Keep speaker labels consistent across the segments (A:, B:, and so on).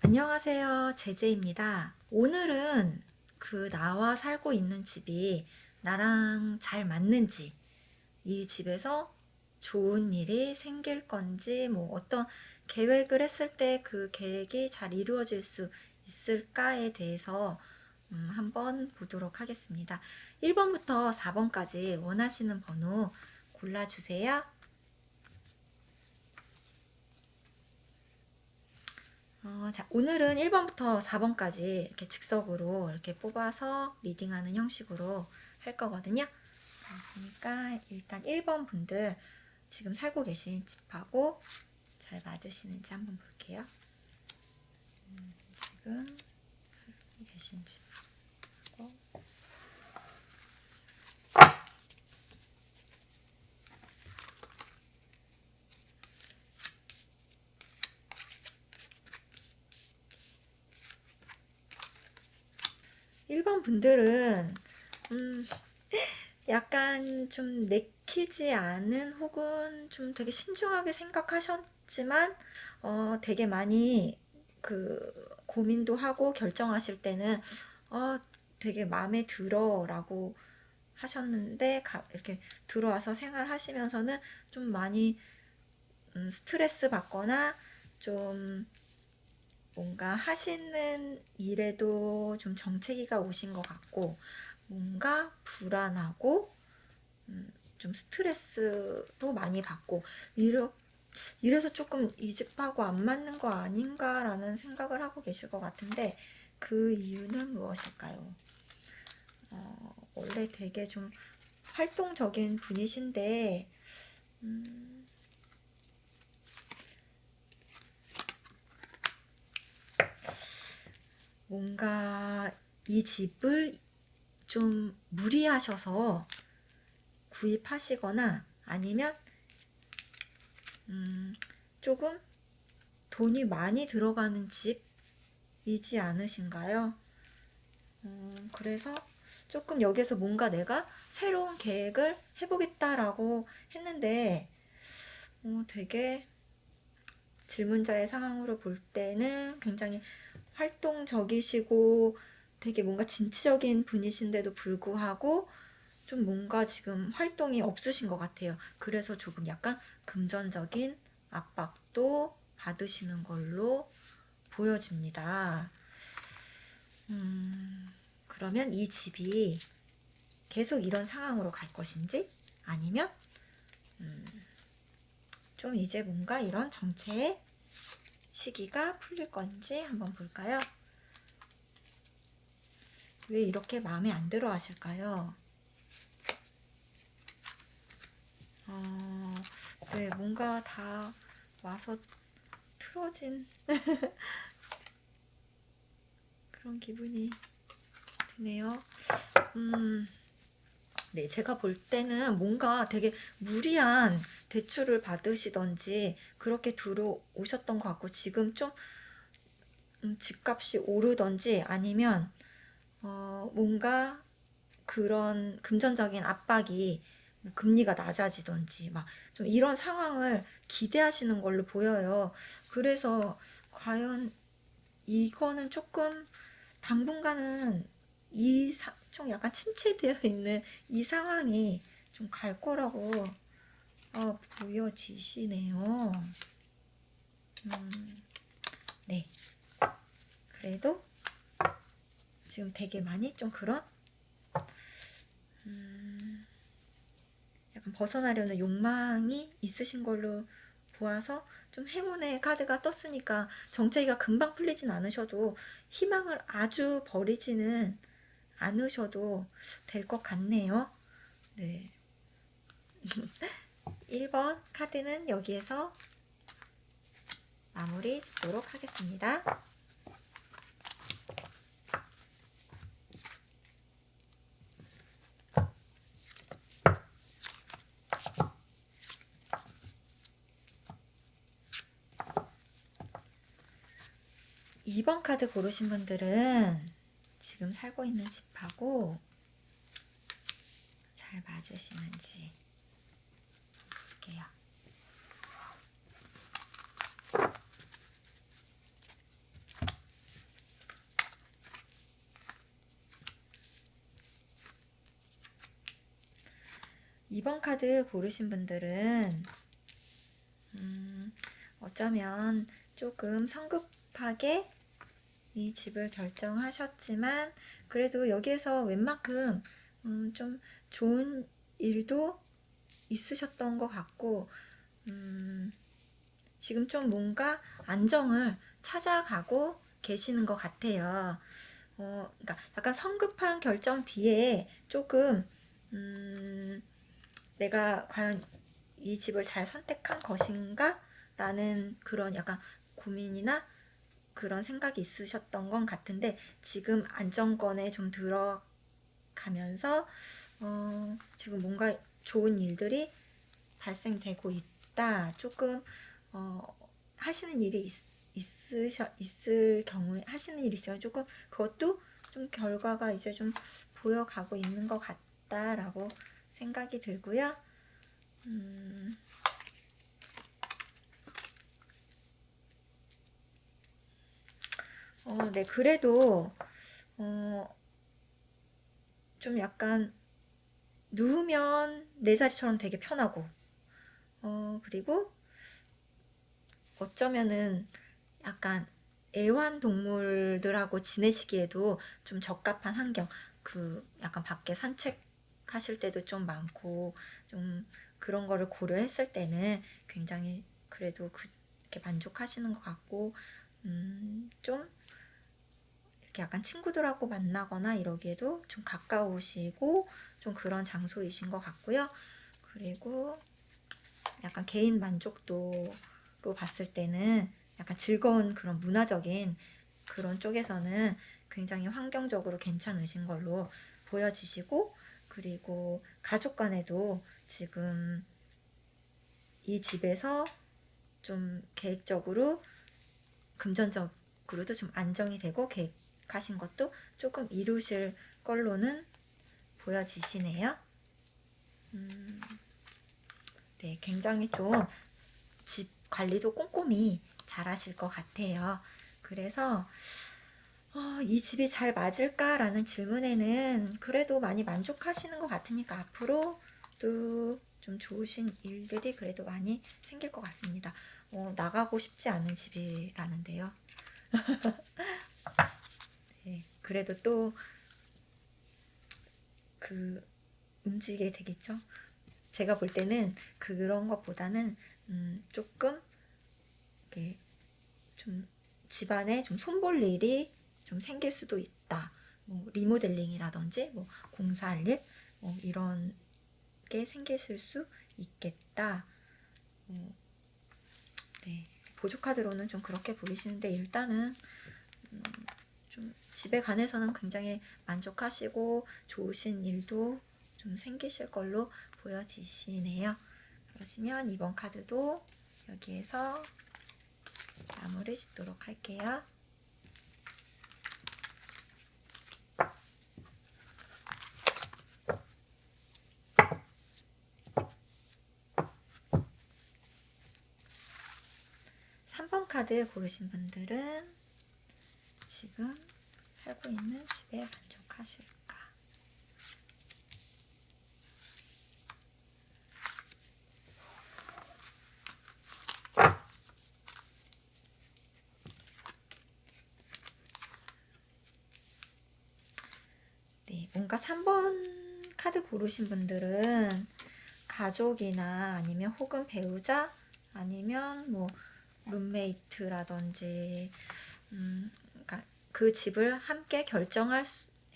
A: 안녕하세요. 제제입니다. 오늘은 나와 살고 있는 집이 나랑 잘 맞는지, 이 집에서 좋은 일이 생길 건지, 어떤 계획을 했을 때 그 계획이 잘 이루어질 수 있을까에 대해서 한번 보도록 하겠습니다. 1번부터 4번까지 원하시는 번호 골라주세요. 자, 오늘은 1번부터 4번까지 이렇게 즉석으로 이렇게 뽑아서 리딩하는 형식으로 할 거거든요. 그러니까 일단 1번 분들 지금 살고 계신 집하고 잘 맞으시는지 한번 볼게요. 지금 살고 계신 집하고 1번 분들은 약간 좀 내키지 않은 혹은 좀 되게 신중하게 생각하셨지만 되게 많이 고민도 하고 결정하실 때는 되게 마음에 들어 라고 하셨는데 이렇게 들어와서 생활하시면서는 좀 많이 스트레스 받거나 좀 뭔가 하시는 일에도 좀 정체기가 오신 것 같고 뭔가 불안하고 좀 스트레스도 많이 받고 이래서 조금 이 집하고 안 맞는 거 아닌가라는 생각을 하고 계실 것 같은데 그 이유는 무엇일까요? 원래 되게 좀 활동적인 분이신데 뭔가 이 집을 좀 무리하셔서 구입하시거나 아니면 조금 돈이 많이 들어가는 집이지 않으신가요? 그래서 조금 여기서 뭔가 내가 새로운 계획을 해보겠다라고 했는데 되게 질문자의 상황으로 볼 때는 굉장히 활동적이시고 되게 뭔가 진취적인 분이신데도 불구하고 좀 뭔가 지금 활동이 없으신 것 같아요. 그래서 조금 약간 금전적인 압박도 받으시는 걸로 보여집니다. 그러면 이 집이 계속 이런 상황으로 갈 것인지 아니면 좀 이제 뭔가 이런 정체의 시기가 풀릴 건지 한번 볼까요? 왜 이렇게 마음에 안 들어 하실까요? 왜 뭔가 다 와서 틀어진 그런 기분이 드네요. 네, 제가 볼 때는 뭔가 되게 무리한 대출을 받으시던지 그렇게 들어오셨던 것 같고 지금 좀 집값이 오르던지 아니면 뭔가 그런 금전적인 압박이 금리가 낮아지던지 막 좀 이런 상황을 기대하시는 걸로 보여요. 그래서 과연 이거는 조금 당분간은 좀 약간 침체되어 있는 이 상황이 좀 갈 거라고 보여지시네요. 네. 그래도 지금 되게 많이 좀 그런 약간 벗어나려는 욕망이 있으신 걸로 보아서 좀 행운의 카드가 떴으니까 정체기가 금방 풀리진 않으셔도 희망을 아주 버리지는 않으셔도 될 것 같네요. 네. 1번 카드는 여기에서 마무리 짓도록 하겠습니다. 2번 카드 고르신 분들은 지금 살고 있는 집하고 잘 맞으시는지 볼게요. 2번 카드 고르신 분들은 어쩌면 조금 성급하게 이 집을 결정하셨지만 그래도 여기에서 웬만큼 좀 좋은 일도 있으셨던 것 같고 지금 좀 뭔가 안정을 찾아가고 계시는 것 같아요. 그러니까 약간 성급한 결정 뒤에 조금 내가 과연 이 집을 잘 선택한 것인가? 라는 그런 약간 고민이나 그런 생각이 있으셨던 건 같은데 지금 안정권에 좀 들어가면서 지금 뭔가 좋은 일들이 발생되고 있다. 조금 하시는 일이 있을 경우에 하시는 일이 있어요. 조금 그것도 좀 결과가 이제 좀 보여가고 있는 것 같다라고 생각이 들고요. 네, 그래도 좀 약간 누우면 내 자리처럼 되게 편하고 그리고 어쩌면은 약간 애완동물들하고 지내시기에도 좀 적합한 환경, 그 약간 밖에 산책하실 때도 좀 많고 좀 그런 거를 고려했을 때는 굉장히 그래도 그렇게 만족하시는 것 같고 좀 이렇게 약간 친구들하고 만나거나 이러기에도 좀 가까우시고 좀 그런 장소이신 것 같고요. 그리고 약간 개인 만족도로 봤을 때는 약간 즐거운 그런 문화적인 그런 쪽에서는 굉장히 환경적으로 괜찮으신 걸로 보여지시고 그리고 가족 간에도 지금 이 집에서 좀 계획적으로 금전적으로도 좀 안정이 되고 계획하신 것도 조금 이루실 걸로는 보여지시네요. 네, 굉장히 좀 집 관리도 꼼꼼히 잘 하실 것 같아요. 그래서 이 집이 잘 맞을까라는 질문에는 그래도 많이 만족하시는 것 같으니까 앞으로도 좀 좋으신 일들이 그래도 많이 생길 것 같습니다. 나가고 싶지 않은 집이라는데요. 네, 그래도 또 그 움직이게 되겠죠. 제가 볼 때는 그런 것보다는 조금 이렇게 좀 집안에 좀 손볼 일이 좀 생길 수도 있다. 뭐 리모델링이라든지 뭐 공사할 일, 뭐 이런 게 생기실 수 있겠다. 네, 보조 카드로는 좀 그렇게 보이시는데 일단은 좀 집에 관해서는 굉장히 만족하시고 좋으신 일도 좀 생기실 걸로 보여지시네요. 그러시면 이번 카드도 여기에서 마무리 짓도록 할게요. 카드 고르신 분들은 지금 살고 있는 집에 만족하실까? 네, 뭔가 3번 카드 고르신 분들은 가족이나 아니면 혹은 배우자 아니면 뭐 룸메이트라든지 그러니까 그 집을 함께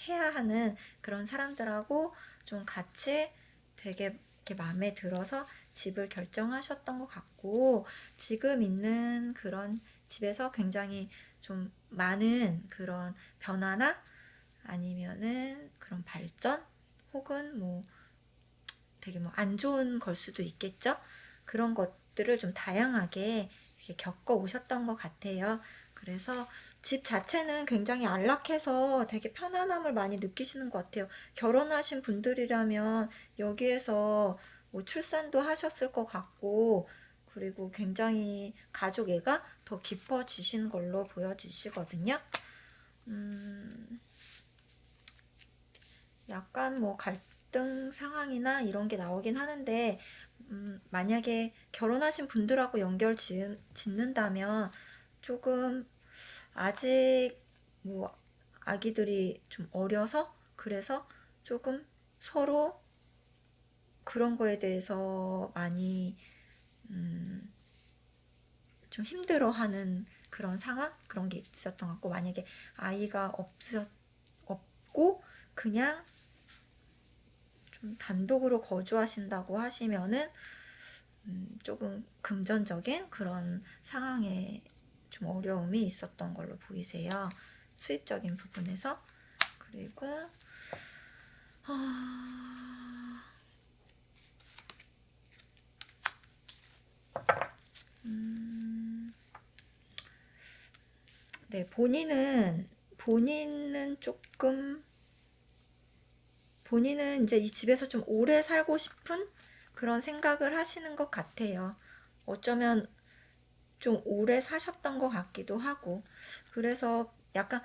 A: 해야 하는 그런 사람들하고 좀 같이 되게 이렇게 마음에 들어서 집을 결정하셨던 것 같고 지금 있는 그런 집에서 굉장히 좀 많은 그런 변화나 아니면은 그런 발전 혹은 뭐 되게 뭐 안 좋은 걸 수도 있겠죠. 그런 것들을 좀 다양하게 이렇게 겪어 오셨던 것 같아요. 그래서 집 자체는 굉장히 안락해서 되게 편안함을 많이 느끼시는 것 같아요. 결혼하신 분들이라면 여기에서 뭐 출산도 하셨을 것 같고, 그리고 굉장히 가족애가 더 깊어지신 걸로 보여지시거든요. 약간 뭐 갈등 상황이나 이런 게 나오긴 하는데, 만약에 결혼하신 분들하고 짓는다면 조금 아직 뭐 아기들이 좀 어려서, 그래서 조금 서로 그런 거에 대해서 많이 좀 힘들어하는 그런 상황, 그런 게 있었던 것 같고, 만약에 아이가 없고 그냥 좀 단독으로 거주하신다고 하시면은 조금 금전적인 그런 상황에 좀 어려움이 있었던 걸로 보이세요. 수입적인 부분에서. 그리고 네, 본인은 이제 이 집에서 좀 오래 살고 싶은 그런 생각을 하시는 것 같아요. 어쩌면 좀 오래 사셨던 것 같기도 하고. 그래서 약간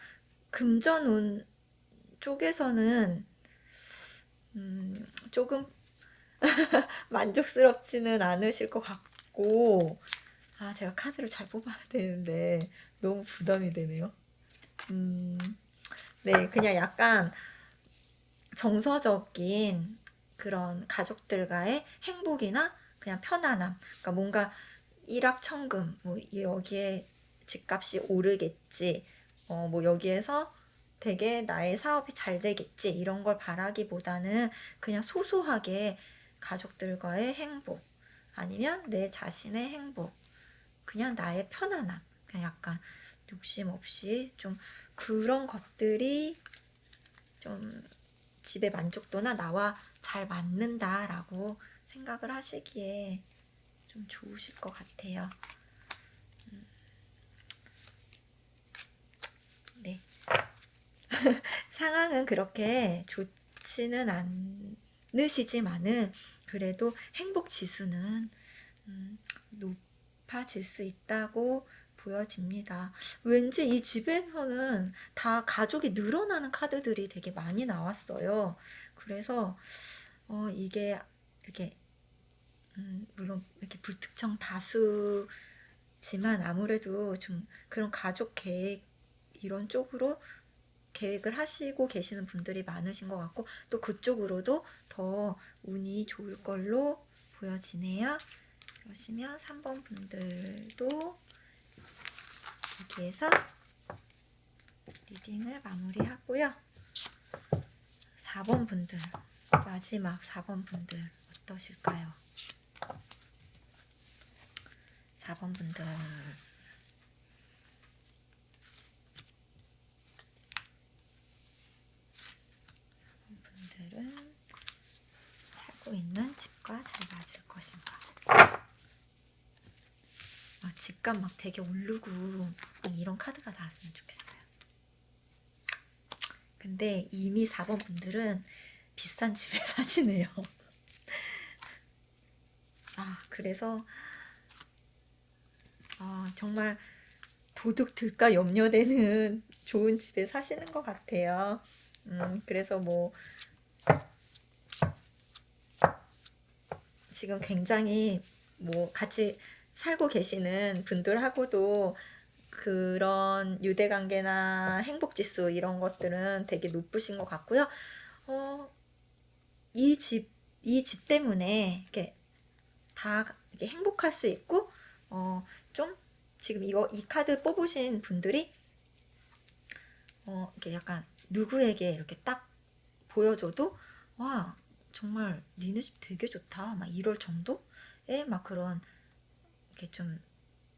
A: 금전운 쪽에서는 조금 만족스럽지는 않으실 것 같고, 제가 카드를 잘 뽑아야 되는데 너무 부담이 되네요. 네, 그냥 약간 정서적인 그런 가족들과의 행복이나 그냥 편안함, 그러니까 뭔가 일확천금, 뭐 여기에 집값이 오르겠지, 뭐 여기에서 되게 나의 사업이 잘 되겠지, 이런 걸 바라기보다는 그냥 소소하게 가족들과의 행복, 아니면 내 자신의 행복, 그냥 나의 편안함, 그냥 약간 욕심 없이 좀 그런 것들이 좀 집의 만족도나 나와 잘 맞는다라고 생각을 하시기에 좀 좋으실 것 같아요. 네. 상황은 그렇게 좋지는 않으시지만은 그래도 행복 지수는 높아질 수 있다고 보여집니다. 왠지 이 집에서는 다 가족이 늘어나는 카드들이 되게 많이 나왔어요. 그래서 이게 이렇게 물론 이렇게 불특정 다수지만 아무래도 좀 그런 가족 계획 이런 쪽으로 계획을 하시고 계시는 분들이 많으신 것 같고, 또 그쪽으로도 더 운이 좋을 걸로 보여지네요. 그러시면 3번 분들도 여기에서 리딩을 마무리하고요. 4번 분들, 마지막 4번 분들 어떠실까요? 4번 분들. 분들은 살고 있는 집과 잘 맞을 것인가? 집값 막 되게 오르고 막 이런 카드가 나왔으면 좋겠어요. 근데 이미 4번 분들은 비싼 집에 사시네요. 그래서 정말 도둑 들까 염려되는 좋은 집에 사시는 것 같아요. 그래서 뭐 지금 굉장히 뭐 같이 살고 계시는 분들하고도 그런 유대관계나 행복지수 이런 것들은 되게 높으신 것 같고요. 이 집 때문에 이렇게 다 이렇게 행복할 수 있고, 좀 지금 이 카드 뽑으신 분들이 이렇게 약간 누구에게 이렇게 딱 보여줘도 와, 정말 니네 집 되게 좋다, 막 이럴 정도의 막 그런 이렇게 좀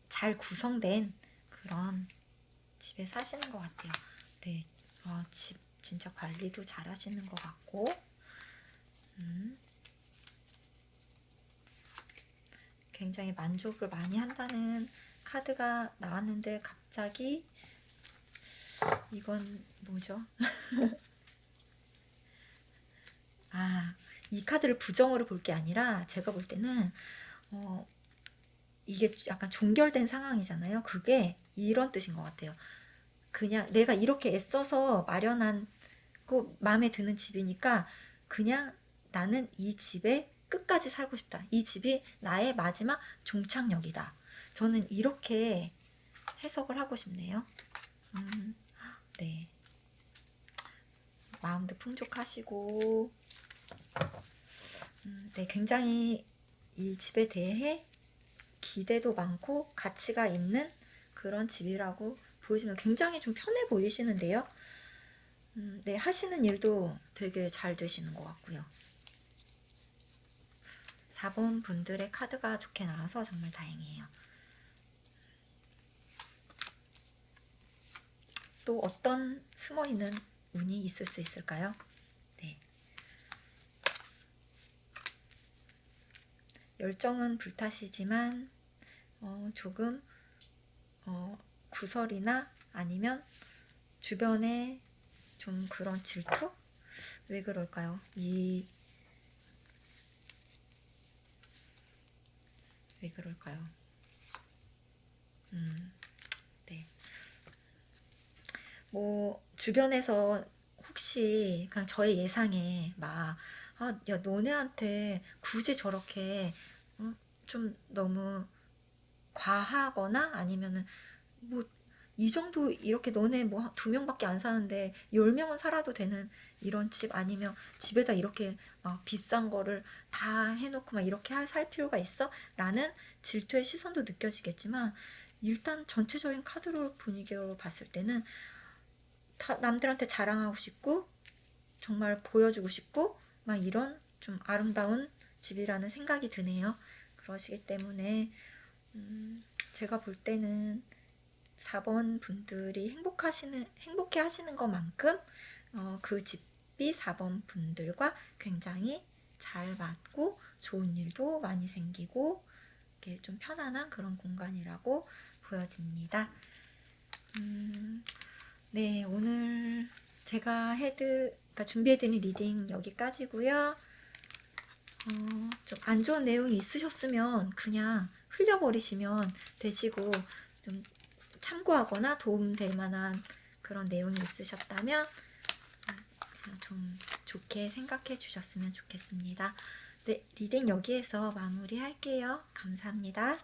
A: 잘 구성된 그런 집에 사시는 것 같아요. 네, 집 진짜 관리도 잘 하시는 것 같고, 굉장히 만족을 많이 한다는 카드가 나왔는데 갑자기 이건 뭐죠? 이 카드를 부정으로 볼 게 아니라 제가 볼 때는 이게 약간 종결된 상황이잖아요. 그게 이런 뜻인 것 같아요. 그냥 내가 이렇게 애써서 마련한 거 마음에 드는 집이니까 그냥 나는 이 집에 끝까지 살고 싶다. 이 집이 나의 마지막 종착역이다. 저는 이렇게 해석을 하고 싶네요. 네. 마음도 풍족하시고, 네, 굉장히 이 집에 대해 기대도 많고 가치가 있는 그런 집이라고 보이시면 굉장히 좀 편해 보이시는데요. 네, 하시는 일도 되게 잘 되시는 것 같고요. 4번 분들의 카드가 좋게 나와서 정말 다행이에요. 또 어떤 숨어있는 운이 있을 수 있을까요? 네. 열정은 불타시지만 조금 구설이나 아니면 주변에 좀 그런 질투? 왜 그럴까요? 왜 그럴까요? 네. 뭐 주변에서 혹시 그냥 저의 예상에 막 야, 너네한테 굳이 저렇게 좀 너무 과하거나 아니면은 뭐 이 정도 이렇게 너네 뭐 2명밖에 안 사는데 10명은 살아도 되는 이런 집 아니면 집에다 이렇게 막 비싼 거를 다 해놓고 막 이렇게 살 필요가 있어? 라는 질투의 시선도 느껴지겠지만 일단 전체적인 카드로 분위기로 봤을 때는 다 남들한테 자랑하고 싶고 정말 보여주고 싶고 막 이런 좀 아름다운 집이라는 생각이 드네요. 그러시기 때문에 제가 볼 때는 4번 분들이 행복해 하시는 것만큼 그 집이 4번 분들과 굉장히 잘 맞고 좋은 일도 많이 생기고 이렇게 좀 편안한 그런 공간이라고 보여집니다. 네, 오늘 제가 그러니까 준비해드린 리딩 여기까지고요. 좀 안 좋은 내용이 있으셨으면 그냥 흘려버리시면 되시고 좀 참고하거나 도움될 만한 그런 내용이 있으셨다면 그냥 좀 좋게 생각해 주셨으면 좋겠습니다. 네, 리딩 여기에서 마무리할게요. 감사합니다.